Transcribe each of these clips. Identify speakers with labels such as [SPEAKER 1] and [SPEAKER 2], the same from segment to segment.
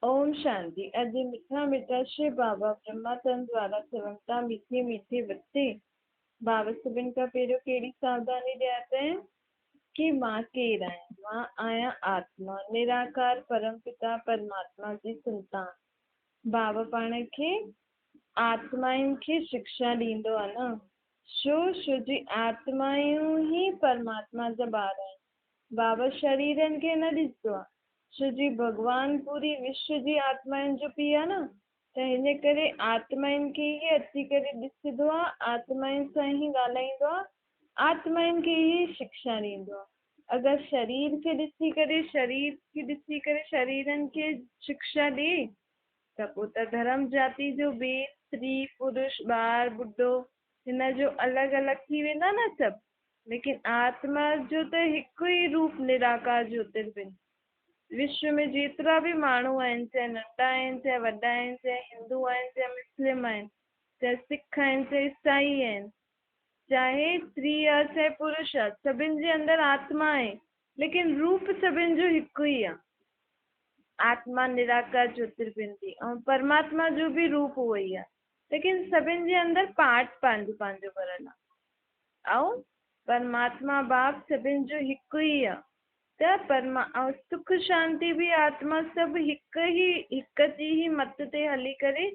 [SPEAKER 1] ओम शांति। अॼु मिठा मिठा श्री बाबा ब्रह्मातन द्वारा चवंता मीठी मीठी बत्ती। बाबा सभिनि खां पहिरियों कहिड़ी सावधानी ॾिया अथईं कि मां केरु आहियां। मां आहियां आत्मा, निराकार परम पिता परमात्मा जी संतान। बाबा पाण खे आत्माउनि खे शिक्षा ॾींदो आहे न। छो जी आत्मायूं ही परमात्मा जा ॿार आहिनि। बाबा शरीरनि खे न ॾिसंदो आहे, छो जी भगवान पूरी विश्व जी आत्माउनि जो पीउ आहे न। त हिन करे आत्माउनि खे ही अची करे ॾिसंदो आहे, आत्माउनि सां ही ॻाल्हाईंदो आहे, आत्माउनि खे ही शिक्षा ॾींदो आहे। अगरि शरीर खे ॾिसी करे शरीरनि खे शिक्षा ॾे त पोइ त धर्म जाति जो भेद, स्त्री पुरुष ॿार बुढो हिन जो अलॻि अलॻि थी वेंदा न सभु। लेकिन आत्मा जो त हिकु ई रूप निराकार ज्योतिर्बिंद। विश्व में जेतिरा बि माण्हू आहिनि, चाहे नंढा आहिनि चाहे वॾा आहिनि, चाहे हिंदू आहिनि चाहे मुस्लिम आहिनि, चाहे सिख आहिनि चाहे ईसाई आहिनि, चाहे स्त्री आहे चाहे पुरुष आहे, सभिनि जे अंदरि आत्मा आहे। लेकिन रूप सभिनि जो हिकु ई आहे। आत्मा निराकार ज्योतिर्बिंदी ऐं परमात्मा जो बि रूप उहो ई आहे। लेकिन सभिनि जे अंदरि पार्ट पंहिंजो पंहिंजो भरियल आहे। ऐं परमात्मा बाप सभिनि जो हिकु ई आहे। त ऐं सुख शांति बि आत्मा सभु हिक जी ही मत ते हली करे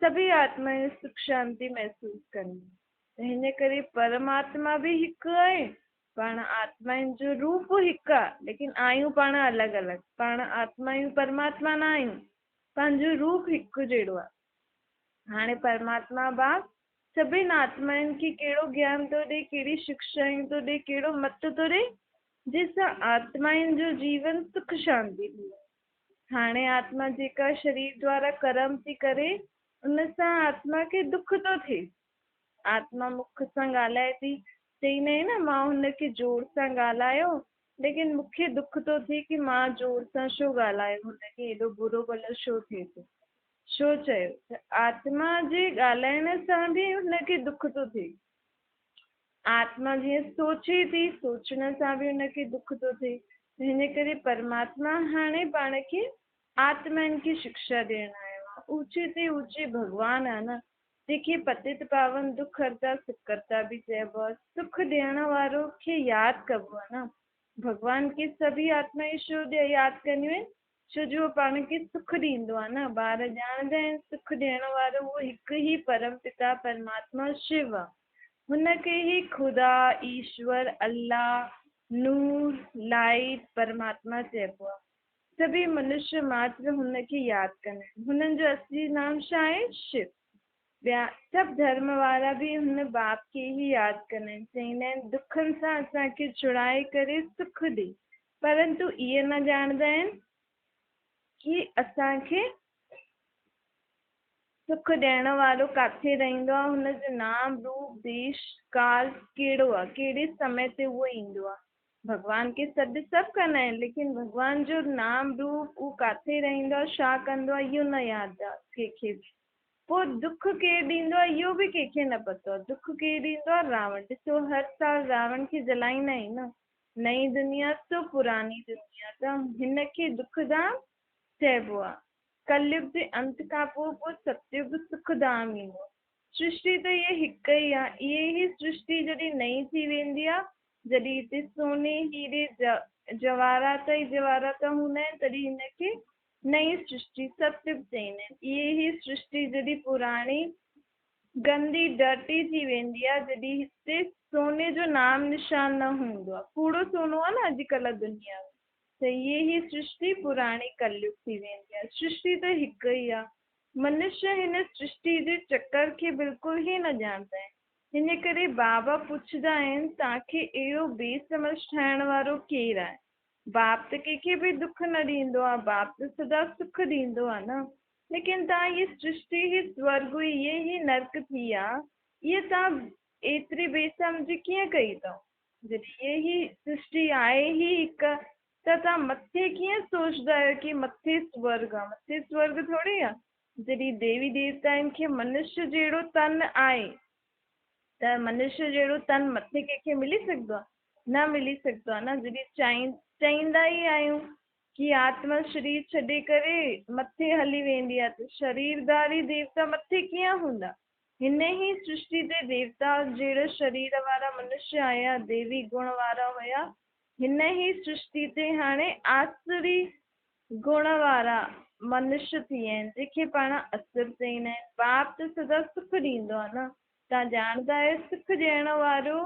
[SPEAKER 1] सभी आत्माएं सुख शांति महसूस कनि। त हिन करे परमात्मा बि हिकु आहे, पाण आत्माउनि जो रूप हिकु आहे, लेकिन आहियूं पाण अलॻि अलॻि। पाण आत्मायूं परमात्मा न आहियूं, पंहिंजो रूप हिकु जहिड़ो आहे। हाणे परमात्मा बाप सभिनि आत्माउनि खे कहिड़ो ज्ञान थो ॾे, कहिड़ी शिक्षाऊं थो ॾे, कहिड़ो मत थो ॾे, जंहिंसां आत्माउनि जो जीवन सुख शांति थी। हाणे आत्मा जेका शरीर द्वारा कर्म थी करे, उन सां आत्मा खे दुख थो थिए। आत्मा मुख सां ॻाल्हाए थी, चईंदा आहिनि न मां हुनखे जोर सां ॻाल्हायो, लेकिन मूंखे दुख थो थिए कि मां जोर सां छो ॻाल्हायो, हुनखे हेॾो बुरो भलो छो थिए थो, छो चयो। त आत्मा जे ॻाल्हाइण सां बि हुनखे दुख थो थिए। आत्मा जीअं सोचे थी, सोचण सां बि हुनखे दुख थो थिए। हिन करे परमात्मा हाणे पाण खे आत्माउनि खे शिक्षा ॾियण आयो आहे। ऊचे ते ऊचे भगवान आहे न, जंहिंखे पतित पावन दुख हरता सुख करता बि चइबो आहे। सुख ॾियण वारो खे यादि कबो आहे न। भगवान खे सभी आत्माएं छो यादि कंदियूं आहिनि, छो जो पाण खे सुख ॾींदो आहे न। ॿार ॼाणंदा आहिनि सुख ॾियण वारो उहो हिकु ई परम पिता परमात्मा शिव आहे। हुनखे ई ख़ुदा, ईश्वर, अल्लाह, नूर, लाइट, परमात्मा चइबो आहे। सभी मनुष्य मात्र हुनखे यादि कंदा आहिनि। हुननि जो असली नाम छा आहे? शिव। ॿिया सभु धर्म वारा बि हुन बाप खे ई यादि कंदा आहिनि। चईंदा आहिनि दुखनि सां असांखे छुड़ाए करे सुख ॾे। परंतु इहे न ॼाणंदा आहिनि कि असांखे सुख ॾियण वारो किथे रहंदो आहे, हुनजो नाम रूप देश काल कहिड़ो आहे, कहिड़े समय ते उहो ईंदो आहे। भॻवान खे सॾु सभु कंदा आहिनि, लेकिन भॻवान जो नाम रूप उहो किथे रहंदो आहे, छा कंदो आहे, इहो न यादि आहे कंहिंखे बि। पोइ दुख केरु ॾींदो आहे इहो बि कंहिंखे न पतो आहे। दुख केरु ॾींदो आहे? रावण। ॾिसो हर साल रावण खे जलाईंदा आहिनि न। नई दुनिया तो पुरानी दुनिया, त हिनखे दुखधाम चइबो आहे। कलयुग जे अंत खां पोइ सतयुग सुखधाम ईंदो। सृष्टि त इहे हिकु ई आहे। इहे ई सृष्टि जॾहिं नई थी वेंदी आहे, जॾहिं हिते सोने हीरे जवाहरात ई जवाहरात हूंदा आहिनि, तॾहिं हिनखे नई सृष्टि सतयुग चईंदा आहिनि। इहे ई सृष्टि जॾहिं पुराणी गंदी डर्टी थी वेंदी आहे, जॾहिं हिते सोने जो नाम निशान न हूंदो आहे, कूड़ो सोनो आहे न अॼुकल्ह दुनिया में, त इहे ई सृष्टि पुराणी कलयुग थी वेंदी आहे। सृष्टि त हिकु ई आहे। मनुष्य हिन सृष्टि जे चक्कर खे बिल्कुलु ई न ॼाणंदा आहिनि। हिन करे बाबा पुछंदा आहिनि तव्हांखे अहिड़ो बेसमझ ठाहिण वारो केरु आहे? बाप त कंहिंखे बि दुख न ॾींदो आहे, बाप त सदा सुख ॾींदो आहे न। लेकिन तव्हां इहे सृष्टि ई स्वर्ग हुई, इहे ई नर्क थी आहे, इहे तव्हां एतिरी बेसमझी कीअं कई अथव? जॾहिं इहे ई सृष्टि आहे ई हिकु, त तव्हां मथे कीअं सोचंदा आहियो कि मथे स्वर्ग आहे? मथे स्वर्ग थोरी आहे। जॾहिं देवी देवताउनि खे मनुष्य जहिड़ो तन आहे, त मनुष्य जहिड़ो तन मथे कंहिंखे मिली सघंदो आहे? न मिली सघंदो आहे न। जॾहिं चाहींदा ई आहियूं कि आत्मा शरीर छॾे करे मथे हली वेंदी आहे त शरीरधारी देवता मथे कीअं हूंदा। हिन ई सृष्टि ते देवता जहिड़ा शरीर वारा मनुष्य आया, देवी गुण वारा हुया। हिन ई सृष्टि ते हाणे आसुरी गुण वारा मनुष्य थी विया आहिनि, जंहिंखे पाण असुर चईंदा आहिनि। बाप त सदा सुख ॾींदो आहे न, तव्हां ॼाणंदा आहियो सुख ॾियण वारो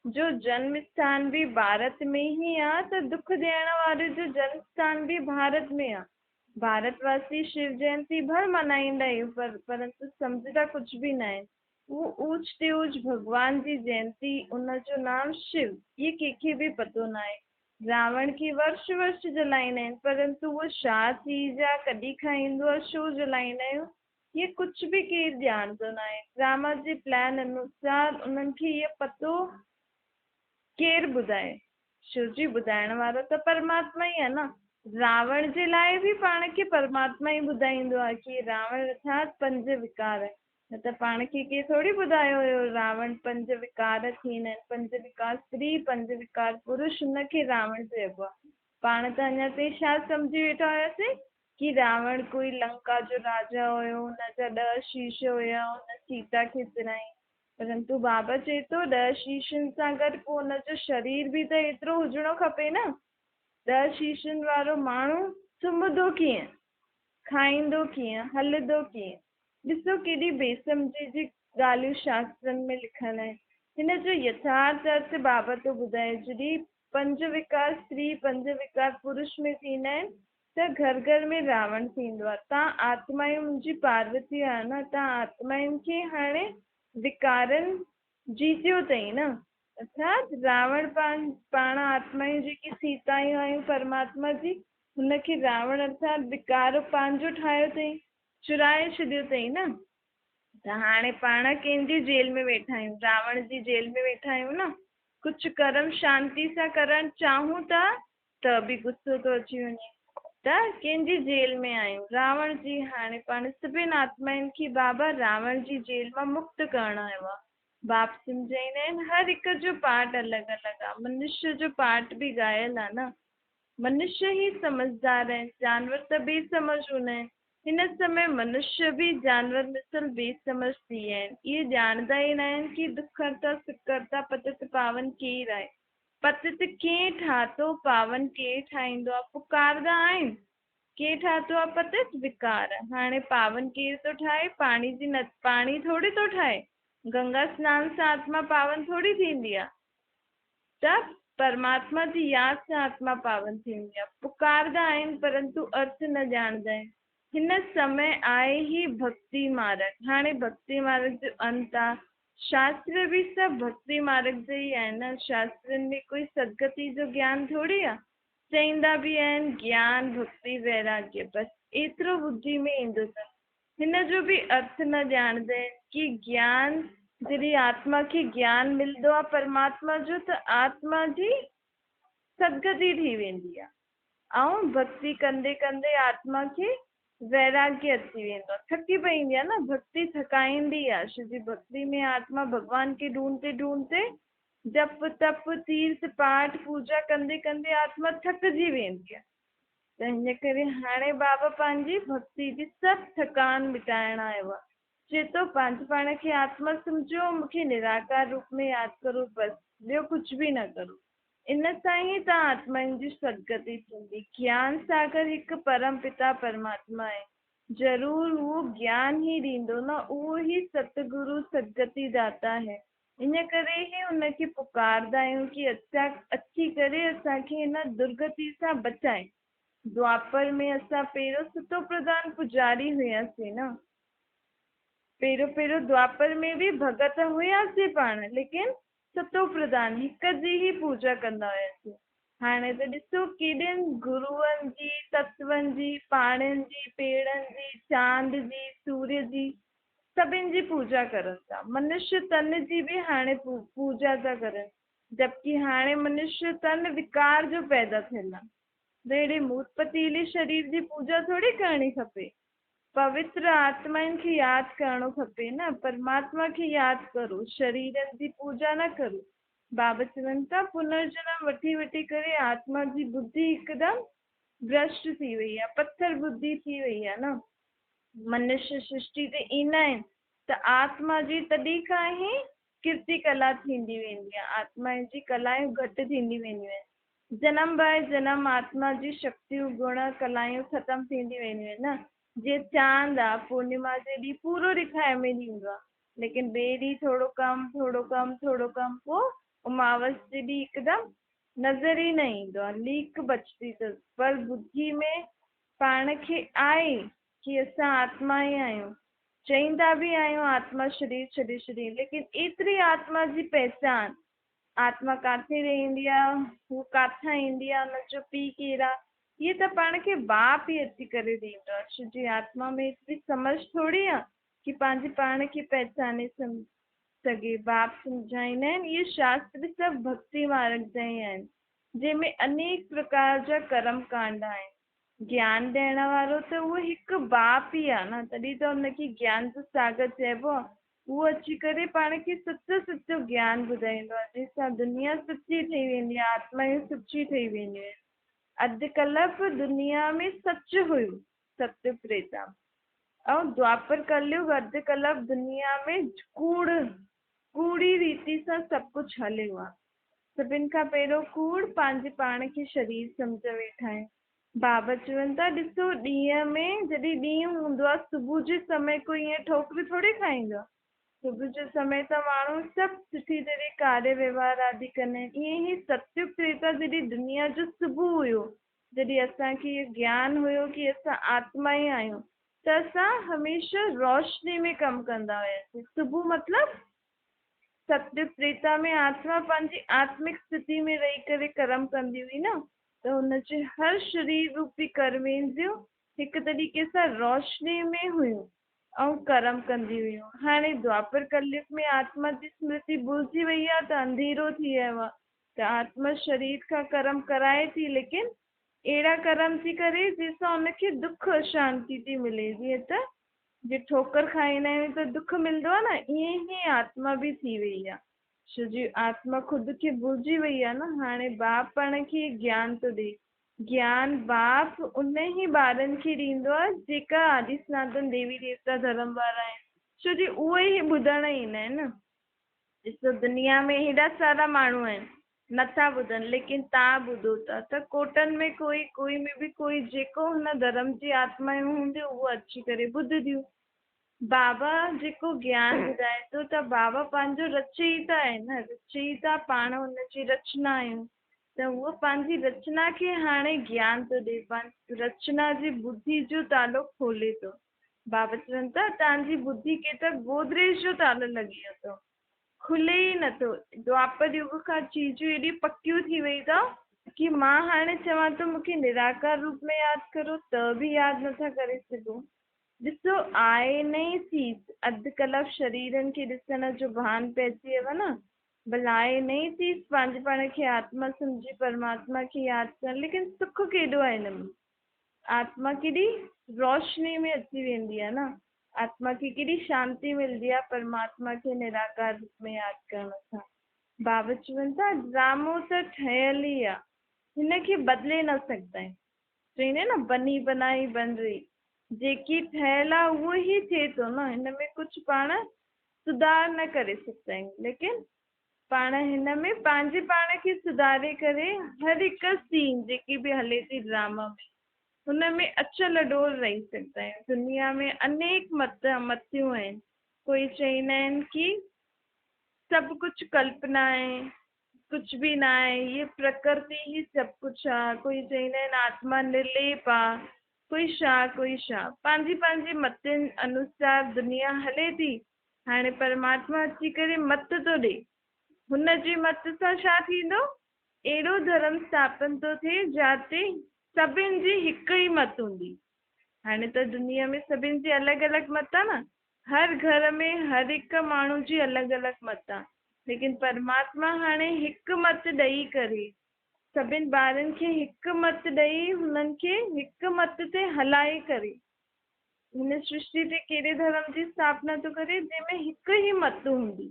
[SPEAKER 1] जो जन्म स्थान भी भारत में ही आहे, त दुख ॾियण वारे जो जन्म स्थान भी भारत में आहे। भारतवासी शिव जयंती भर मल्हाईंदा आहियूं, परंतु सम्झंदा कुझु बि न आहे। उहो ऊच ते ऊच भगवान जी जयंती, उनजो नाम शिव, इहे कंहिंखे बि पतो न आहे। रावण खे वर्ष वर्ष जलाईंदा आहिनि, परंतु उहो छा चीज आहे, कॾहिं खाईंदो आहे, छो जलाईंदा आहियूं, ये कुछ भी केरु ॼाणंदो न आहे। ड्रामा जे प्लान अनुसार उन्हनि खे इहो पतो केरु ॿुधाए, शिवजी ॿुधाइण वारो त परमात्मा ई आहे न। रावण जे लाइ बि पाण खे परमात्मा ई ॿुधाईंदो आहे कि रावण अर्थात पंज विकार आहे। न त पाण खे केरु थोरी ॿुधायो हुयो रावण पंज विकार थींदा आहिनि, पंज विकार स्त्री, पंज विकार पुरुष, हुनखे रावण चइबो आहे। पाण त अञा ताईं छा सम्झी वेठा हुयासीं कि रावण कोई लंका जो राजा हुयो, हुनजा 10 शीश हुया, हुन सीता खे चुराई। परंतु बाबा चए थो 10 शीशनि सां गॾु पोइ हुनजो शरीर बि त एतिरो हुजिणो खपे न। 10 शीशनि वारो माण्हू सुम्हंदो कीअं, खाईंदो कीअं, हलंदो कीअं। ॾिसो केॾी बेसमझी जी ॻाल्हियूं शास्त्रनि में लिखियल आहिनि। हिन जो यथार्थ अर्थ बाबा तो ॿुधाए। जॾहिं पंज विकार स्त्री, पंज विकार पुरुष में थींदा आहिनि त घर घर में रावण थींदो आहे। तव्हां आत्मायूं मुंहिंजी पार्वती आहे न, तव्हां आत्मायुनि खे हाणे विकारनि जीतियो अथई न। अर्थात रावण पाण आत्मायूं जेकी सीतायूं आहियूं परमात्मा जी, हुनखे रावण अर्थात विकार पंहिंजो ठाहियो अथई, चुराए छॾियो अथई न। त हाणे पाण कंहिंजी जेल में वेठा आहियूं, रावण जी जेल में वेठा आहियूं न। कुझु कर्म शांति सां करणु चाहियूं था त बि गुस्सो थो अची वञे, त कंहिंजी जेल में आहियूं, रावण जी। हाणे पाण सभिनि आत्माउनि खे बाबा रावण जी जेल मां मुक्त करणु आयो आहे। बाप सम्झाईंदा आहिनि हर हिक जो पार्ट अलॻि अलॻि आहे। मनुष्य जो पार्ट बि ॻायल आहे न। मनुष्य ही समझदार आहिनि, जानवर त बेसमझ हूंदा आहिनि। हिन समय मनुष्य भी जानवर मिसल बेसमझ थी विया आहिनि। इहे ॼाणंदा ई न आहिनि कि दुखहर्ता सुखहर्ता पतित पावन केरु आहे। पतित कंहिं ठातो, पावन केरु ठाहींदो आहे, पुकारंदा आहिनि। केरु ठातो आहे पतित? विकार। हाणे पावन केरु थो ठाहे? पाणी थोरी थो ठाहे। गंगा स्नान सां आत्मा पावन थोरी थींदी आहे। त परमात्मा जी यादि सां आत्मा पावन थींदी आहे। पुकारंदा आहिनि परंतु अर्थ न ॼाणंदा आहिनि। हिन समय आहे ही भक्ति मार्ग। हाणे भक्ति मार्ग जो अंत आहे। शास्त्र भी सभु भक्ति मार्ग जे ई आहिनि न। शास्त्रनि में कोई सदगति जो ज्ञान थोरी आहे। चईंदा बि आहिनि ज्ञान भक्ति वैराग्य, बसि एतिरो बुद्धि में ईंदो अथनि। हिन जो बि अर्थ न ॼाणंदा आहिनि कि ज्ञान, जॾहिं आत्मा खे ज्ञान मिलंदो आहे परमात्मा जो, त आत्मा जी सदगति थी वेंदी आहे। ऐं भक्ति कंदे कंदे आत्मा खे वैराग्य अची वेंदो आहे। थकी पईंदी आहे न, भक्ति थकाईंदी आहे। छोजी भक्ति में आत्मा भगवान खे ढूंढते ढूंढते जप तप तीर्थ पाठ पूजा कंदे कंदे आत्मा थकिजी वेंदी आहे। त हिन करे हाणे बाबा पंहिंजी भक्ति जी सभु थकान मिटाइण आयो आहे। चए थो पंहिंजे पाण खे आत्मा सम्झो, मूंखे निराकार रूप में यादि करो, बसि ॿियो कुझु बि न करो। इन सां ई तव्हां आत्माउनि जी सदगति थींदी। ज्ञान सागर हिकु परम पिता परमात्मा आहे। ज़रूर उहो ज्ञान ही ॾींदो न, उहो ही सतगुरु सदगति दाता है। इन करे ई उनखे पुकारंदा आहियूं कि अची करे असांखे हिन दुर्गति सां बचाए। द्वापर में असां पहिरियों सतो प्रधान पुजारी हुयासीं न। पहिरियों द्वापर में भी भगत हुयासीं पाण, लेकिन सतो प्रधान हिक जी ही पूजा कंदा हुयासीं। हाणे त ॾिसो केॾनि गुरुअनि जी, तत्वनि जी, पाणिनि जी, पेड़नि जी, चांद जी, सूर्य जी, सभिनि जी पूजा करनि था। मनुष्य तन जी भी हाणे पूजा था करनि, जबकि हाणे मनुष्य तन विकार जो पैदा थियल आहे। त अहिड़े मूत पतीले शरीर जी पूजा थोरी करणी खपे। पवित्र आत्माउनि खे यादि करणो खपे न। परमात्मा खे यादि करो, शरीरनि जी पूजा न करो। बाबा चवनि था पुनर्जन्म वठी वठी करे आत्मा जी बुद्धि हिकदमि भ्रष्ट थी वई आहे, पत्थर बुद्धि थी वई आहे न। मनुष्य सृष्टि ते ईंदा आहिनि त आत्मा जी तॾहिं खां ई कीर्ति कला थींदी वेंदी आहे, आत्मा जी कलायूं घटि थींदी वेंदियूं आहिनि। जनम बाय जनम आत्मा जी शक्तियूं गुण कलायूं ख़तम थींदी वेंदियूं आहिनि न। जीअं चांद आहे, पूर्णिमा जे ॾींहुं पूरो ॾेखारे में ईंदो आहे, लेकिन ॿिए ॾींहुं थोरो कम थोरो कम थोरो कम, पोइ उमावस जे ॾींहुं हिकदमि नज़र ई न ईंदो आहे, लीक बचती अथसि। पर बुद्धि में पाण खे आहे कि असां आत्मा ई आहियूं, चईंदा बि आहियूं आत्मा शरीर छॾे छॾी, लेकिन एतिरी आत्मा जी पहचान, आत्मा काथे रहंदी आहे, हू काथां ईंदी आहे, हुनजो पीउ केरु आहे, इहे त पाण खे बाप ई अची करे ॾींदो आहे। छो जी आत्मा में एतिरी समझ थोरी आहे कि पंहिंजे पाण खे पहचाने सघे। बाप सम्झाईंदा आहिनि, इहे शास्त्र सभु भक्ति मार्ग जा ई आहिनि, जंहिंमें अनेक प्रकार जा कर्म कांड आहिनि। ज्ञान ॾियण वारो त उहो हिकु बाप ई आहे न, तॾहिं त हुनखे ज्ञान जो सागर चइबो आहे। उहो अची करे पाण खे सचो सचो ज्ञान ॿुधाईंदो आहे, जंहिंसां दुनिया सची ठही वेंदी आहे, आत्मायूं सची ठही वेंदियूं आहिनि। अॼुकल्ह बि दुनिया में सच हुयो, सत्य त्रेता, ऐं द्वापर कलयुग, अॼुकल्ह बि दुनिया में कूड़ी रीति सां सभु कुझु हलियो आहे। सभिनि खां पहिरियों कूड़ पंहिंजे पाण खे शरीर सम्झ वेठा आहिनि। बाबा चवनि था, ॾिसो ॾींहं में जॾहिं ॾींहुं हूंदो आहे, सुबुह जे समय कोई ईअं ठोकरी थोरी खाईंदो आहे। सुबुह जे समय त माण्हू सभु सुठी तरह कार्य व्यवहार आदि कंदा आहिनि। ईअं ई सत्युग त्रेता जॾहिं दुनिया जो सुबुह हुयो, जॾहिं असांखे इहो ज्ञान हुयो कि असां आत्मा ई आहियूं, त असां हमेशह रोशनी में कमु कंदा हुयासीं। सुबुह मतिलबु सत्युग त्रेता में आत्मा पंहिंजी आत्मिक स्थिति में रही करे कर्म कंदी हुई न, त हुनजे हर शरीर रूपी कर्मेंद्रियूं हिकु तरीक़े सां रोशनी में हुयूं ऐं कर्म कंदी हुयूं। हाणे द्वापर कलयुग में आत्मा जी स्मृति भुलिजी वई आहे त अंधेरो थी वियो आहे, त आत्मा शरीर खां कर्म कराए थी, लेकिन अहिड़ा कर्म थी करे जंहिंसां हुनखे दुख शांति थी मिले। जीअं त जे ठोकर खाईंदा आहियूं त दुख मिलंदो आहे न, ईअं ई आत्मा बि थी वई आहे। छो जी आत्मा ख़ुदि खे भुलिजी वई आहे न। हाणे बाप पाण खे ज्ञान थो ॾे, ज्ञान बाप उन ई ॿारनि खे ॾींदो आहे जेका आदि सनातन देवी देवता धर्म वारा आहिनि, छो जी उहे ई ॿुधण ईंदा आहिनि न। ॾिसो दुनिया में हेॾा सारा माण्हू आहिनि, नथा ॿुधनि, लेकिन तव्हां ॿुधो था त कोटनि में कोई में बि कोई जेको हुन धर्म जी आत्मायूं हूंदियूं, उहो अची करे ॿुधंदियूं। बाबा जेको ज्ञान ॿुधाए थो, त बाबा पंहिंजो रचयिता आहे न, रचयिता पाण हुनजी रचना आहियूं, त उहो पंहिंजी रचना खे हाणे ज्ञान थो ॾे, पंहिंजी रचना जी बुद्धि जो तालो खोले थो। बाबा चवनि था, तव्हांजी बुद्धि खे त गोदरेज जो तालो लॻी वियो अथव, खुले ई नथो। द्वापर युग खां चीजूं एॾी पकियूं थी वई अथव कि मां हाणे चवां थो मूंखे निराकार रूप में यादि करो त बि यादि नथा करे सघो। ॾिसो आहे न ई चीज, अॼुकल्ह शरीरनि खे ॾिसण जो भान पइजी वियो आहे न, भला आहे न ई चीज पंहिंजे पाण खे आत्मा सम्झी परमात्मा खे यादि कनि, लेकिन सुख केॾो आहे हिन में। आत्मा केॾी रोशनी में अची वेंदी आहे न, आत्मा खे केॾी शांती मिलंदी आहे परमात्मा खे निराकार रूप में यादि करण सां। बाबा चवनि था, ड्रामो त ठहियल ई आहे, हिनखे बदिले न सघंदा आहियूं। चईंदा आहिनि न, बनी बनाई बन रही, जेकी ठहियल आहे उहो ई थिए थो न, हिन में कुझु पाण सुधार न करे सघंदा आहियूं। लेकिन पाण हिन में पंहिंजे पाण खे सुधारे करे हर हिकु सीन जेकी बि हले थी ड्रामा में, हुन में अचल अडोल रही सघंदा आहियूं। दुनिया में अनेक मतियूं आहिनि। कोई चईंदा आहिनि कि सभु कुझु कल्पना आहे, कुझु बि न आहे, ये प्रकृति ई सभु कुझु आहे। कोई चईंदा आहिनि आत्मा निर्लेप आहे, कोई छा पंहिंजी पंहिंजी मतनि अनुसार दुनिया हले थी। हाणे परमात्मा अची करे मत थो ॾे, हुन जी मत सां छा थींदो, अहिड़ो धर्म स्थापन थो थिए जिते सभिनि जी हिकु ई मत हूंदी। हाणे त दुनिया में सभिनि जी अलॻि अलॻि मत आहे न, हर घर में हर हिकु माण्हू जी अलॻि अलॻि मत आहे, लेकिन परमात्मा हाणे हिकु मत ॾेई करे सभिनि ॿारनि खे हिकु मत ॾेई हुननि खे हिकु मत ते हलाए करे हिन सृष्टि ते कहिड़े धर्म जी स्थापना थो करे, जंहिंमें हिकु ई मत हूंदी।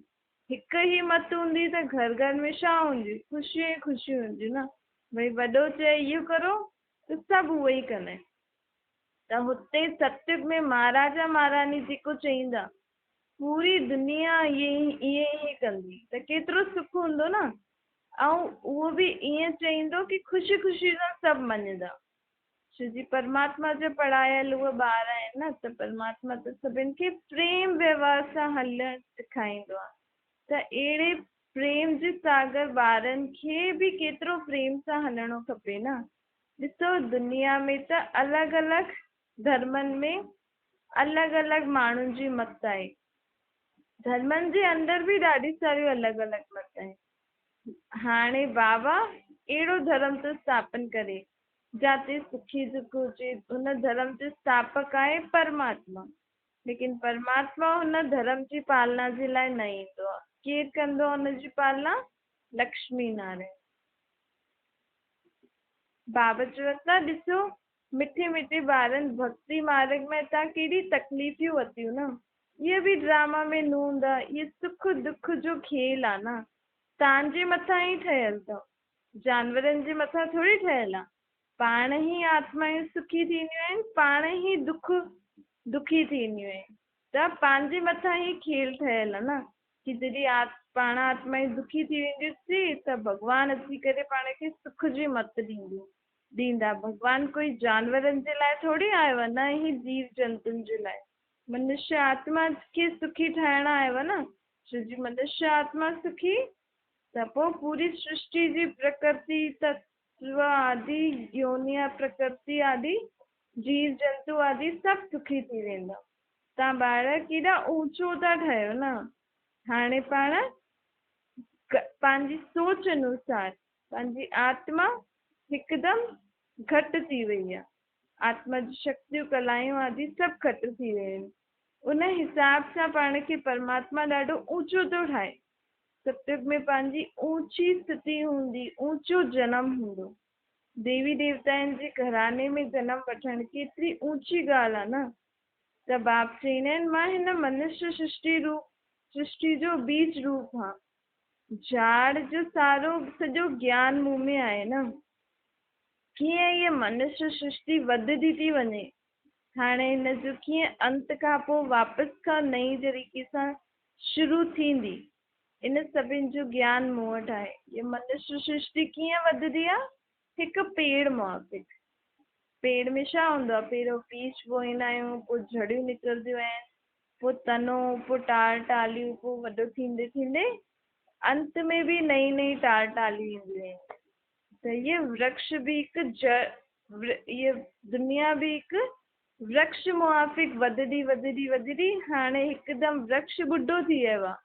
[SPEAKER 1] हिकु ई मत हूंदी त घर घर में छा हूंदी, ख़ुशी ई ख़ुशी हूंदी न। भई वॾो चए इहो करो, त सभु उहो ई कंदा आहिनि। त हुते सतयुग में महाराजा महारानी जेको चईंदा पूरी दुनिया ईअं ई कंदी त केतिरो सुख हूंदो न। ऐं उहो बि ईअं चईंदो कि ख़ुशी ख़ुशी सां सभु मञंदा। छो जी परमात्मा जो पढ़ायल उहे ॿार आहिनि न, त परमात्मा त सभिनि खे प्रेम व्यवहार सां हलणु सेखारींदो आहे। त अहिड़े प्रेम जे सागर ॿारनि खे बि केतिरो प्रेम सां हलणो खपे न। ॾिसो दुनिया में त अलॻि अलॻि धर्मनि में अलॻि अलॻि माण्हुनि जी मत आहे। धर्मनि जे अंदरि बि ॾाढी सारियूं अलॻि अलॻि मत आहिनि। हाणे बाबा अहिड़ो धर्म थो स्थापन करे जाते सुखी दुख हुजे। हुन धर्म जो स्थापक आहे परमात्मा, लेकिन परमात्मा हुन धर्म जी पालना जे लाइ न ईंदो आहे। केरु कंदो हुनजी पालना? लक्ष्मी नारायण। बाबा चयो था ॾिसो मिठे मिठे ॿारनि भक्ति मार्ग में तव्हां केॾी तकलीफ़ियूं वरितियूं न। इहे बि ड्रामा में नूंद आहे। इहे सुख दुख जो खेल आहे न। तव्हांजे मथां ई ठहियल अथव, जानवरनि जे मथां थोरी ठहियल आहे। पाण ई आत्मायूं सुखी थींदियूं आहिनि, पाण ई दुखी थींदियूं आहिनि। त पंहिंजे मथां ई खेल ठहियल आहे न कि जॾहिं पाण आत्मायूं दुखी थी वेंदियूं त भॻवानु अची करे पाण खे सुख जी मत ॾींदा। भॻवानु कोई जानवरनि जे लाइ थोरी आयो आहे, न ही जीव जंतुनि जे लाइ। मनुष्य आत्मा खे सुखी ठाहिणु आयो आहे न। छो जी मनुष्य आत्मा सुखी त पोइ पूरी सृष्टि जी प्रकृति तत्व आदि योनिया प्रकृति आदि जीव जंतु आदि सभु सुखी थी वेंदा। तव्हां ॿार केॾा ऊंचो था ठहियो न। हाणे पाण पंहिंजी सोच अनुसार पंहिंजी आत्मा हिकदमि घटि थी वई आहे। आत्मा जी शक्तियूं कलायूं आदि सभु घटि थी वियूं आहिनि। उन हिसाब सां पाण खे परमात्मा ॾाढो ऊंचो थो ठाहे। सतयुग में पंहिंजी ऊंची स्थिति हूंदी, ऊंचो जनम हूंदो। देवी देवताउनि जे घराने में जनम वठणु केतिरी ऊंची ॻाल्हि आहे न। त बाप चईंदा आहिनि मां हिन मनुष्य सृष्टि जो बीज रूप हा। झाड़ जो सारो सॼो ज्ञान मूं में आहे न। कीअं इहा मनुष्य सृष्टि वधंदी थी वञे, हाणे हिन जो कीअं अंत खां पोइ वापसि खां नई तरीक़े सां शुरू थींदी, इन सभिनि जो ज्ञान मूं वटि आहे। ये मनुष्य सृष्टि कीअं वधंदी आहे? हिकु पेड़ माफ़िक। पेड़ में छा हूंदो आहे? पहिरियों बीज बोईंदा आहियूं, पोइ जड़ियूं निकिरंदियूं आहिनि, पोइ तनो, पोइ टालियूं, पोइ वॾो थींदे थींदे अंत में बि नई नई टालियूं ईंदियूं आहिनि। त ये वृक्ष भी ये दुनिया भी हिकु वृक्ष मुआफ़िक वधदी हाणे हिकदमि वृक्ष ॿुढो थी वियो आहे,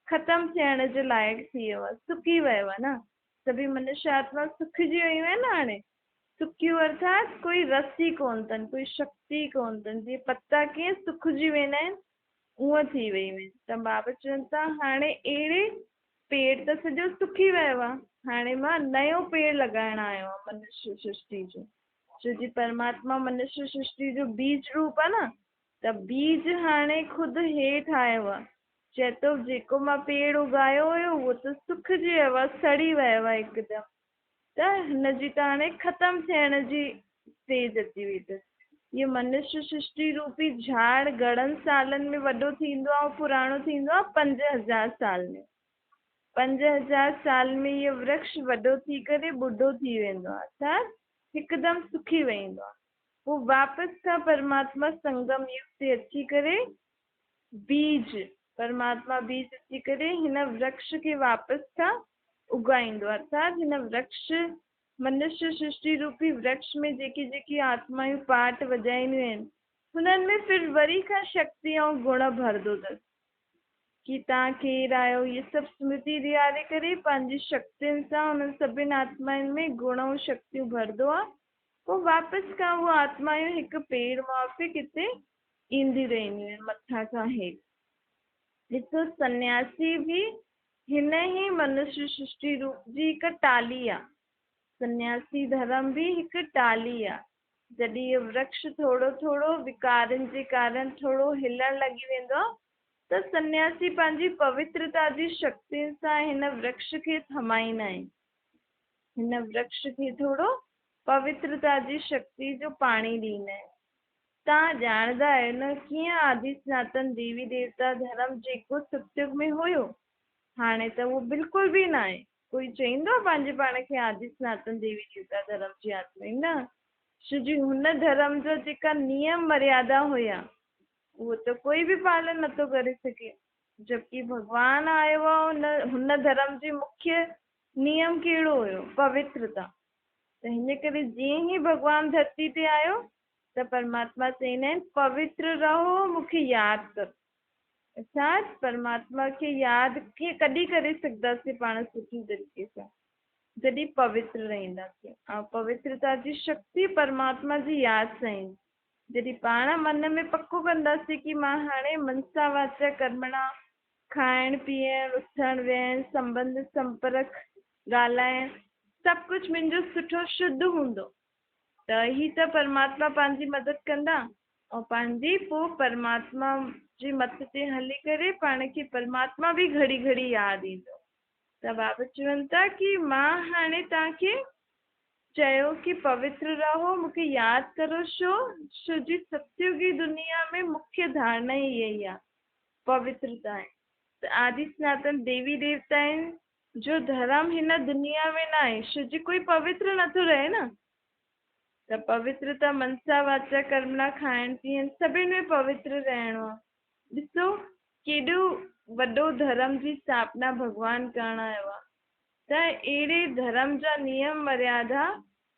[SPEAKER 1] ख़तमु थियण जे लाइक़ु थी वियो आहे, सुकी वियो आहे न। सभी मनुष्य आत्मा सुखिजी वियूं आहिनि। हाणे सुकियूं अर्थात कोई रस ई कोन अथनि, कोई शक्ति कोन अथनि। जीअं पता कीअं सुखिजी वेंदा आहिनि उअं थी वियूं आहिनि। त बाबा चवनि था हाणे अहिड़े पेड़ त सॼो सुकी वियो आहे, हाणे मां नयो पेड़ लॻाइण आयो आहे मनुष्य सृष्टि जो। छो जी परमात्मा मनुष्य सृष्टि जो बीज रूप आहे न। त बीज हाणे ख़ुदि हेठि आयो आहे, चए थो जेको मां पेड़ उगायो हुयो उहो त सुकिजी वियो आहे, सड़ी वियो आहे हिकदमि। त हिनजी त हाणे ख़तमु थियण जी स्टेज अची वई अथसि। इहो मनुष्य सृष्टि रूपी झाड़ घणनि सालनि में वॾो थींदो आहे ऐं पुराणो थींदो आहे? 5000 साल में। 5000 साल में इहो वृक्ष वॾो थी करे ॿुढो थी वेंदो आहे, अर्थात हिकदमि सुकी वेंदो आहे। पोइ वापसि खां परमात्मा संगम युग ते अची करे परमात्मा बीज अची करे हिन वृक्ष खे वापसि खां उगाईंदो, अर्थात हिन वृक्ष मनुष्य सृष्टि रूपी वृक्ष में जेकी जेकी आत्मायूं पाठ वॼाईंदियूं आहिनि हुननि में फिर वरी खां शक्ति ऐं गुण भरंदो अथसि कि तव्हां केरु आहियो। इहे सभु स्मृति ॾियारे करे पंहिंजी शक्तियुनि सां हुननि सभिनि आत्माउनि में गुण ऐं शक्तियूं भरंदो आहे। पोइ वापसि खां उहे आत्मायूं हिकु पेड़ माफ़िक हिते ईंदी रहंदियूं आहिनि मथां खां हेठि। ॾिसो सन्यासी बि हिन ई मनुष्य सृष्टि रूप जी हिकु टाली आहे। सन्यासी धर्म भी हिकु टाली आहे। जॾहिं इहो वृक्ष थोरो थोरो विकारनि जे कारण थोरो हिलण लॻी वेंदो आहे त सन्यासी पंहिंजी पवित्रता जी शक्तियुनि सां हिन वृक्ष खे थमाईंदा आहिनि, हिन वृक्ष खे थोरो पवित्रता जी शक्ति जो पाणी ॾींदा आहिनि। तव्हां ॼाणंदा आहियो न कीअं आदि सनातन देवी देवता धर्म जेको सतयुग में हुयो, हाणे त उहो बिल्कुलु बि न आहे। कोई चईंदो आहे पंहिंजे पाण खे आदि सनातन देवी देवता धर्म जी आत्मा? न। छोजी हुन धर्म जो जेका नियम मर्यादा हुया उहो त कोई बि पालन नथो करे सघे, जबकि भगवान आयो आहे हुन धर्म जी मुख्य नियम कहिड़ो हुयो? पवित्रता। त हिन करे जीअं ई भगवान धरती ते आयो त परमात्मा चईंदा आहिनि पवित्र रहो, मूंखे यादि करो। असां परमात्मा खे यादि कॾहिं करे सघंदासीं पाण सुठी तरीक़े सां? जॾहिं पवित्र रहंदासीं। ऐं पवित्रता जी शक्ति परमात्मा जी यादि सां ईंदी। जॾहिं पाण मन में पको कंदासीं कि मां हाणे मनसा वाचा कर्मणा खाइण पीअण उथण वेहण संबंध संपर्क ॻाल्हाइण सभु कुझु मुंहिंजो सुठो शुद्ध हूंदो, त ही त परमात्मा पंहिंजी मदद कंदा। ऐं पंहिंजी पोइ परमात्मा जी मत ते हली करे पाण खे परमात्मा बि घड़ी घड़ी यादि ईंदो। त बाबा चवनि था कि मां हाणे तव्हांखे चयो कि पवित्र रहो, मूंखे यादि करो। छो जी सतयुगी दुनिया में मुख्य धारणा ई इहा ई आहे, पवित्रता आहे। त आदि सनातन देवी देवता आहिनि जो धर्म हिन दुनिया में न आहे, छो जी कोई पवित्र नथो रहे न। त पवित्रता मनसा वाचा कर्मणा खाइण पीअण सभिनि में पवित्र रहणो आहे। ॾिसो केॾो वॾो धर्म जी स्थापना भगवान करण आयो आहे। त अहिड़े धर्म जा नियम मर्यादा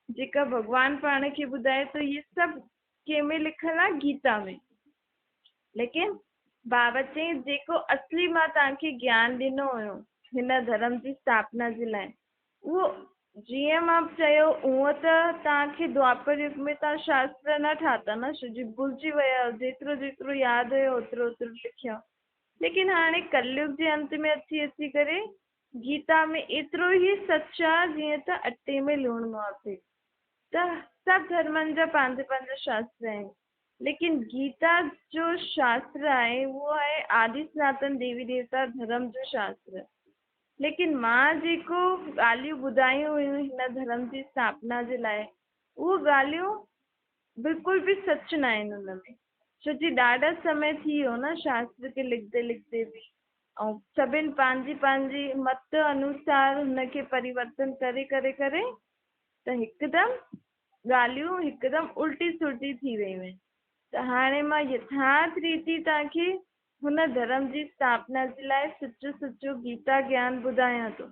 [SPEAKER 1] जेका भगवान पाण खे ॿुधाए थो, इहे सभु कंहिंमें लिखियलु आहे? गीता में। लेकिन बाबा चई जेको असली मां तव्हांखे ज्ञान ॾिनो हुयो हिन धर्म जी स्थापना जे लाइ, उहो जीअं मां चयो उहो त तव्हांखे द्वापर युग में तव्हां शास्त्र न ठाता न, छो जी भुलिजी विया, जेतिरो जेतिरो यादि हुयो ओतिरो ओतिरो लिखियो। लेकिन हाणे कलयुग जे अंत में अची अची करे गीता में एतिरो ई सच आहे जीअं त अटे में लूणु आहे। त सभु धर्मनि जा पंहिंजा पंहिंजा शास्त्र आहिनि, लेकिन गीता जो शास्त्र आहे उहो आहे आदि सनातन देवी देवता धर्म जो शास्त्र। लेकिन मां जेको ॻाल्हियूं ॿुधायूं हुयूं हिन धर्म जी स्थापना जे लाइ, उहो ॻाल्हियूं बिल्कुलु बि सच न आहिनि हुन में। छो जी ॾाढा समय थी वियो न शास्त्र खे लिखंदे लिखंदे बि, ऐं सभिनि पंहिंजी पंहिंजी मत अनुसार हुनखे परिवर्तन करे करे करे त हिकदमि ॻाल्हियूं हिकदमि उल्टी सुल्टी थी वियूं आहिनि। त हाणे मां यथार्थ रीति तव्हांखे हुन धर्म जी स्थापना जे लाइ सचो सचो गीता ज्ञान ॿुधायां थो।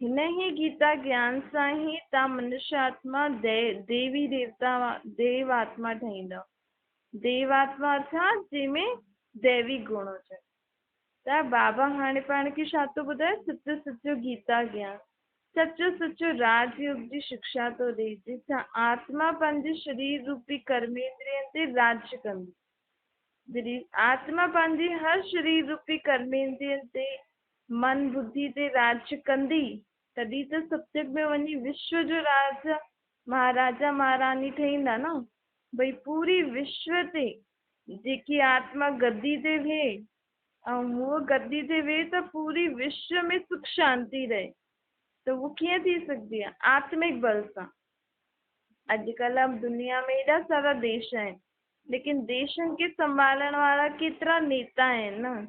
[SPEAKER 1] हिन ई गीता ज्ञान सां ई तव्हां मनुष्य आत्मा देवी देवता देव आत्मा ठहींदव। देव आत्मा अर्थात जंहिंमें दैवी गुण हुजनि। त बाबा हाणे पाण खे छा थो ॿुधाए? सचो सचो गीता ज्ञान, सचो सचो राजयोग जी शिक्षा थो ॾे, जंहिंसां आत्मा पंहिंजे शरीर रूपी कर्मेंद्रियनि ते राज्य कंदी। जॾहिं आत्मा पंहिंजी हर शरीर रूपी कर्मेंद्रियनि ते मन बुद्धि ते राज्य कंदी, तॾहिं त सतयुग में वञी विश्व जो राजा महाराजा महारानी ठहींदा न। भई पूरी विश्व ते जेकी आत्मा गद्दी ते वेहे ऐं हूअ गद्दी ते वेहे त पूरी विश्व में सुख शांति रहे, त उहो कीअं थी सघंदी आहे? आत्मिक बल सां। अॼुकल्ह दुनिया में एॾा सारा देश आहिनि, लेकिन देशनि खे संभालण वारा केतिरा नेता आहिनि न।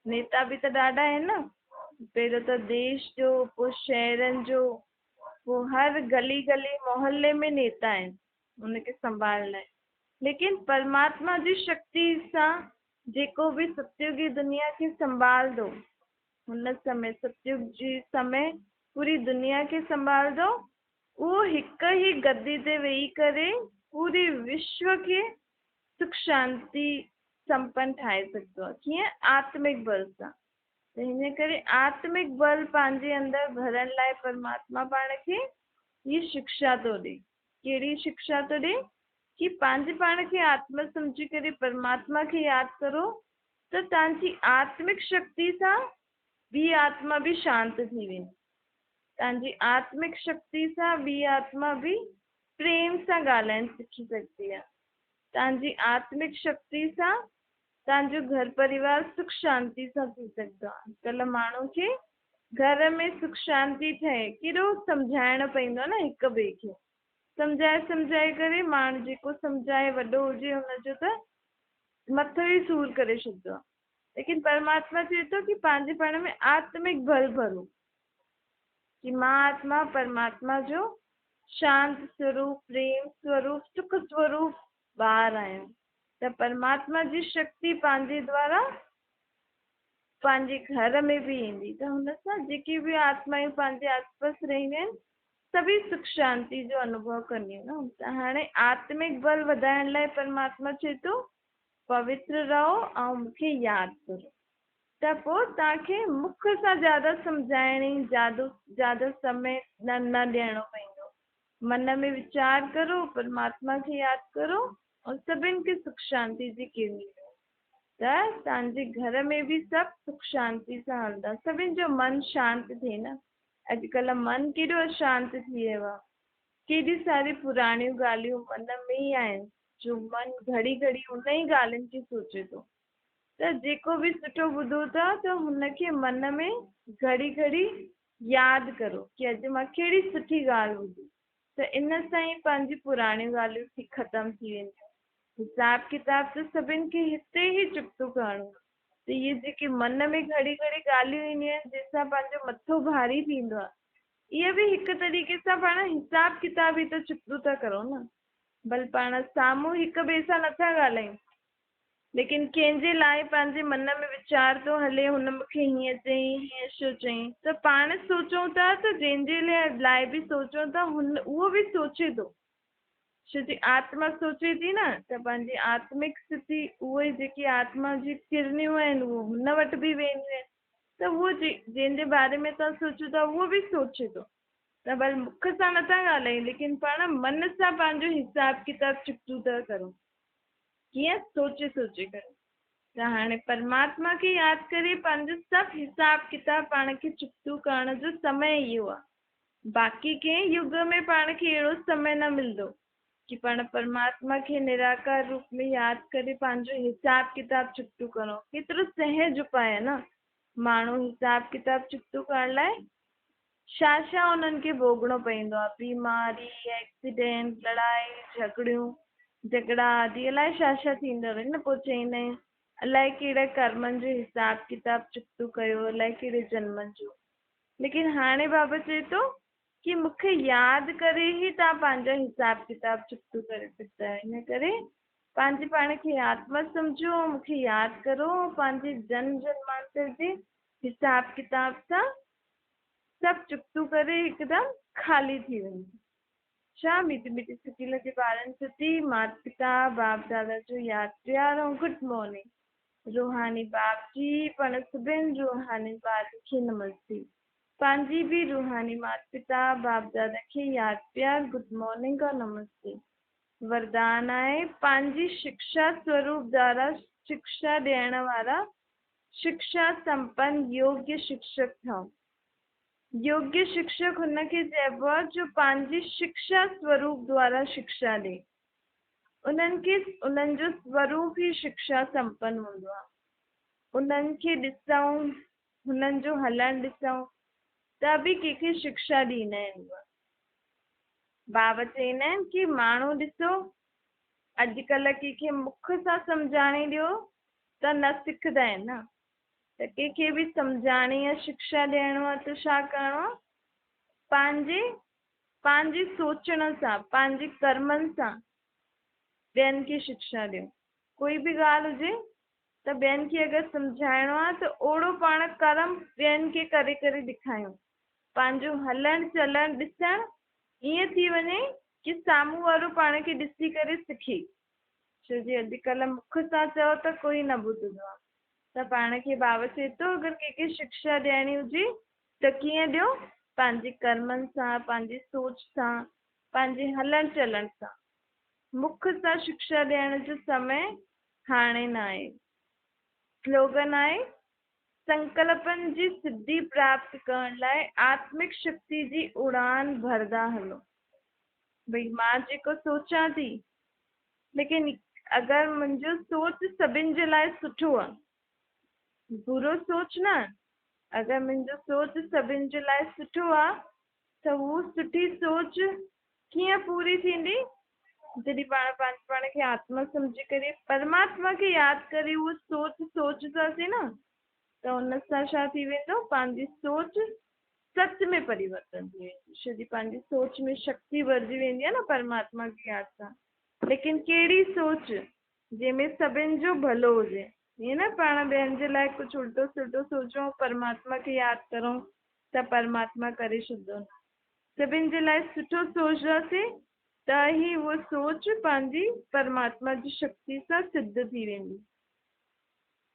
[SPEAKER 1] नेता बि त ॾाढा आहिनि न। पहिरियों त देश जो, पोइ शहरनि जो, पोइ हर गली गली मोहल्ले में नेता आहिनि हुनखे संभालण लाइ। लेकिन परमात्मा जी शक्ति सां जेको बि सतयुगी दुनिया खे संभालंदो, हुन समय सतयुग जी समय पूरी दुनिया खे संभालंदो, उहो हिकु ई गद्दी ते वेही करे पूरी विश्व खे सुख शांति संपन्न ठाहे सघंदो आहे। कीअं? आत्मिक बल सां। त हिन करे आत्मिक बल पंहिंजे अंदरि भरण लाइ परमात्मा पाण खे ये शिक्षा थो ॾे। कहिड़ी शिक्षा थो ॾे? कि पंहिंजे पाण खे आत्मा सम्झी करे परमात्मा खे यादि करो, त तव्हांजी आत्मिक शक्ति सां ॿी आत्मा बि शांत थी वेंदी। तव्हांजी आत्मिक शक्ति सां ॿी आत्मा बि प्रेम सां ॻाल्हाइण सिखी सघंदी आहे। तव्हांजी आत्मिक शक्ति सां तव्हांजो घर परिवार सुख शांति सां थी सघंदो आहे। अॼुकल्ह माण्हू खे घर में सुख शांति ठहे केॾो सम्झाइणो पवंदो आहे न हिक ॿिए खे। सम्झाए करे माण्हू जेको सम्झाए वॾो हुजे हुनजो त मथो ई सूर करे छॾींदो आहे। लेकिन परमात्मा चए थो कि पंहिंजे पाण में आत्मिक बल भरो कि मां आत्मा परमात्मा जो शांत स्वरूप, प्रेम स्वरूप, सुख स्वरूप ॿार आहियां। त परमात्मा जी शक्ति पंहिंजे द्वारा पंहिंजे घर में बि ईंदी, त हुन सां जेके बि आत्मायूं पंहिंजे आसपास रहंदियूं आहिनि सभी सुख शांति जो अनुभव कंदियूं न। त हाणे आत्मिक बल वधाइण लाइ परमात्मा चए थो पवित्र रहो ऐं मूंखे यादि करो। त पोइ तव्हांखे मुख सां ज्यादा सम्झाइण जी ज्यादा समय न ॾियणो पवंदो। मन में वीचार करो, परमात्मा खे यादि करो और सभिनि खे सुख शांति जी किरनी ॾियो। त तव्हांजे घर में बि सभु सुख शांति सां हलंदा, सभिनि जो मन शांत थिए न। अॼुकल्ह मन केॾो अशांत थी वियो आहे, केॾी सारी पुराणियूं ॻाल्हियूं मन में ई आहिनि जो मन घड़ी घड़ी उन ई ॻाल्हियुनि खे सोचे थो। त जेको बि सुठो ॿुधो था त हुनखे मन में घड़ी घड़ी यादि करो कि अॼु मां कहिड़ी सुठी ॻाल्हि ॿुधी। त इन सां ई पंहिंजी पुराणियूं ॻाल्हियूं ख़तमु थी वेंदियूं। हिसाब किताब त सभिनि खे हिते ई चुक्तो करणो। त इहे जेके मन में घड़ी घड़ी ॻाल्हियूं ईंदियूं आहिनि जंहिंसां पंहिंजो मथो भारी थींदो आहे, इहे बि हिकु तरीक़े सां पाण हिसाब किताब ई त चुक्तो था करो न। भले पाण साम्हूं हिक ॿिए सां नथा ॻाल्हायूं, लेकिन कंहिंजे लाइ पंहिंजे मन में वीचार थो हले हुन मूंखे हीअं चयईं, हीअं छो चयईं। त पाण सोचूं था त जंहिंजे लाइ बि सोचूं था उहो बि सोचे थो। छो जी आत्मा सोचे थी न, त पंहिंजी आत्मिक स्थिति उहे जेकी आत्मा जी किरनियूं आहिनि उहो हुन वटि बि वेंदियूं आहिनि। त उहो जंहिंजे बारे में तव्हां सोचो था उहो बि सोचे थो। त भले मुख सां नथा ॻाल्हायूं, लेकिन पाण मन सां पंहिंजो हिसाब किताब चुक्तो था करूं। कीअं? सोचे सोचे करे। त हाणे परमात्मा खे यादि करे पंहिंजो सभु हिसाब किताब पाण खे चुक्तो करण जो समय इहो आहे। बाक़ी कंहिं युग में पाण खे अहिड़ो समय न मिलंदो कि पाण परमात्मा खे निराकार रूप में यादि करे पंहिंजो हिसाब किताब चुक्तो करो। केतिरो सहज उपाय आहे न। माण्हू हिसाब किताब चुक्तो करण लाइ छा उन्हनि खे भोगणो पवंदो आहे, बीमारी, एक्सीडेंट, लड़ाई झगड़ा आदि अलाए छा थींदो आहे न। पोइ चवंदा आहिनि अलाए कहिड़े कर्मनि जो हिसाब किताब चुक्तो कयो, अलाए कहिड़े जन्मनि जो। लेकिन हाणे बाबा चए थो कि मूंखे यादि करे ई तव्हां पंहिंजा हिसाब किताब चुक्तो करे सघंदा आहियो। इन करे पंहिंजे पाण खे आत्मा सम्झो, मूंखे यादि करो, पंहिंजे जन्म जन्मांतर जे हिसाब किताब सां सभु चुक्तो करे हिकदमि ख़ाली थी वञे। छा मीठी मीठी सुठी लॻे ॿारनि सुठी माता पिता बाप दादा जो यादि प्यार ऐं गुड मॉर्निंग। रूहानी बाप जी पाण सभिनि रूहानी ॿारनि खे नमस्ते। पंहिंजी बि रूहानी माता पिता बाप दादा खे यादि प्यार गुड मॉर्निंग और नमस्ते। वरदान आहे पंहिंजी शिक्षा स्वरूप द्वारा शिक्षा ॾियण वारा शिक्षा संपन्न योग्य शिक्षक ठहो। योग्य शिक्षक हुनखे चइबो आहे जो पंहिंजी शिक्षा स्वरूप द्वारा शिक्षा ॾे। उन्हनि खे उन्हनि जो स्वरूप ई शिक्षा संपन्न हूंदो आहे। उन्हनि खे ॾिसूं, हुननि जो हलणु ॾिसूं त बि कंहिंखे शिक्षा ॾींदा आहिनि। बाबा चवंदा आहिनि कि माण्हू ॾिसो अॼुकल्ह कंहिंखे मुख सां सम्झाणे ॾियो त न सिखंदा आहिनि न। त कंहिंखे बि सम्झाइणी आहे, शिक्षा ॾियणो आहे त छा करिणो आहे? पंहिंजे सोचण सां, पंहिंजे कर्मनि सां ॿियनि खे शिक्षा ॾियो। कोई बि ॻाल्हि हुजे त ॿियनि खे अगरि सम्झाइणो आहे त ओड़ो पाण कर्म ॿियनि खे करे करे ॾेखारियूं। पंहिंजो हलणु चलणु ॾिसणु ईअं थी वञे कि साम्हूं वारो पाण खे ॾिसी करे सिखे। छो जी अॼुकल्ह मुख सां चओ त कोई न ॿुधंदो आहे। त पाण खे बाबा चए थो अगरि कंहिंखे शिक्षा ॾियणी हुजे त कीअं ॾियो? पंहिंजे कर्मनि सां, पंहिंजी सोच सां, पंहिंजे हलण चलण सां। मुख सां शिक्षा ॾियण जो समय हाणे न आहे। स्लोगन आहे संकल्पनि जी सिद्धि प्राप्त करण लाइ आत्मिक शक्ति जी उड़ान भरदा हलो। भई मां जेको सोचां थी, लेकिन अगरि मुंहिंजो सोच सभिनि जे लाइ सुठो आहे, बुरो सोच न, अगरि मुंहिंजो सोच सभिनि जे लाइ सुठो आहे त हू सुठी सोच कीअं पूरी थींदी? जॾहिं पाण खे आत्मा सम्झी करे परमात्मा खे यादि करे उहो सोचंदासीं न, त उन सां छा थी वेंदो, पंहिंजी सोच सच में परिवर्तन थी वेंदी। छोजी पंहिंजी सोच में शक्ति वधजी वेंदी आहे न परमात्मा खे यादि सां। लेकिन कहिड़ी सोच? जंहिंमें सभिनि जो भलो हुजे। ईअं न पाण ॿियनि जे लाइ कुझु उल्टो सुल्टो सोचूं, परमात्मा खे यादि करूं त परमात्मा करे छॾंदो। सभिनि जे लाइ सुठो सोचंदासीं त ई उहा सोच पंहिंजी परमात्मा जी शक्ति सां सिद्ध थी वेंदी।